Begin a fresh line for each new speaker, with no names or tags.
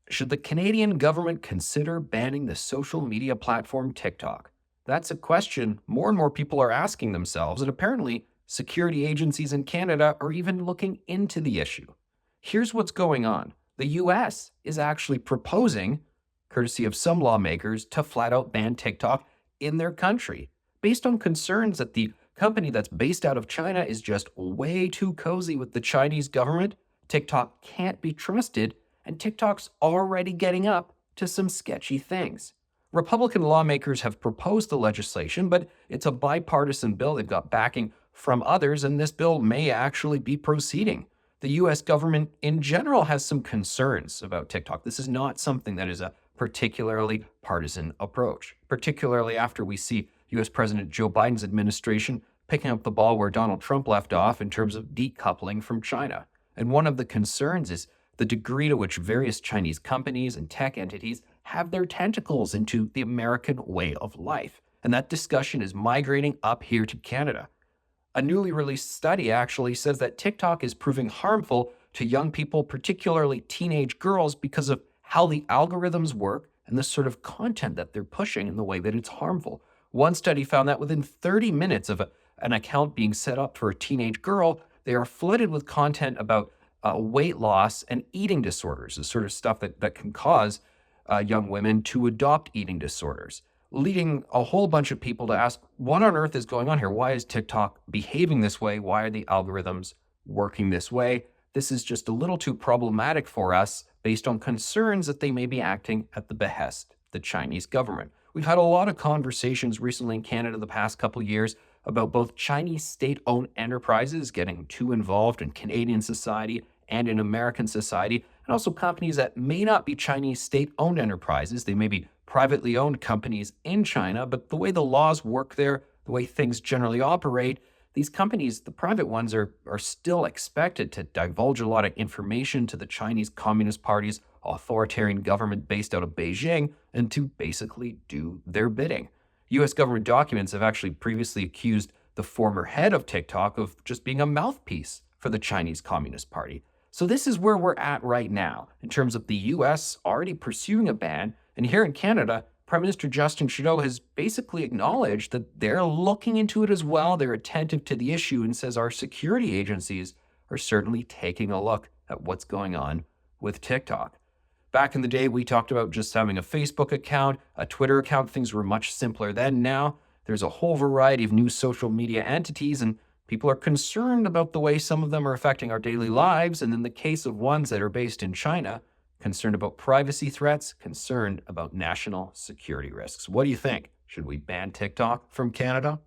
Should the Canadian government consider banning the social media platform TikTok? That's a question more and more people are asking themselves, and apparently, security agencies in Canada are even looking into the issue. Here's what's going on: the US is actually proposing, courtesy of some lawmakers, to flat out ban TikTok in their country, based on concerns that the company that's based out of China is just way too cozy with the Chinese government. TikTok can't be trusted, and TikTok's already getting up to some sketchy things. Republican lawmakers have proposed the legislation, but it's a bipartisan bill. They've got backing from others, and this bill may actually be proceeding. The US government in general has some concerns about TikTok. This is not something that is a particularly partisan approach, particularly after we see US President Joe Biden's administration picking up the ball where Donald Trump left off in terms of decoupling from China. And one of the concerns is the degree to which various Chinese companies and tech entities have their tentacles into the American way of life. And that discussion is migrating up here to Canada. A newly released study actually says that TikTok is proving harmful to young people, particularly teenage girls, because of how the algorithms work and the sort of content that they're pushing in the way that it's harmful. One study found that within 30 minutes of an account being set up for a teenage girl, they are flooded with content about weight loss and eating disorders, the sort of stuff that can cause young women to adopt eating disorders, leading a whole bunch of people to ask, what on earth is going on here? Why is TikTok behaving this way? Why are the algorithms working this way? This is just a little too problematic for us based on concerns that they may be acting at the behest of the Chinese government. We've had a lot of conversations recently in Canada the past couple of years about both Chinese state-owned enterprises getting too involved in Canadian society and in American society, and also companies that may not be Chinese state-owned enterprises. They may be privately owned companies in China, but the way the laws work there, the way things generally operate, these companies, the private ones, are still expected to divulge a lot of information to the Chinese Communist Party's authoritarian government based out of Beijing and to basically do their bidding. US government documents have actually previously accused the former head of TikTok of just being a mouthpiece for the Chinese Communist Party. So this is where we're at right now in terms of the US already pursuing a ban. And here in Canada, Prime Minister Justin Trudeau has basically acknowledged that they're looking into it as well. They're attentive to the issue and says our security agencies are certainly taking a look at what's going on with TikTok. Back in the day, we talked about just having a Facebook account, a Twitter account. Things were much simpler then. Now, there's a whole variety of new social media entities, and people are concerned about the way some of them are affecting our daily lives. And in the case of ones that are based in China, concerned about privacy threats, concerned about national security risks. What do you think? Should we ban TikTok from Canada?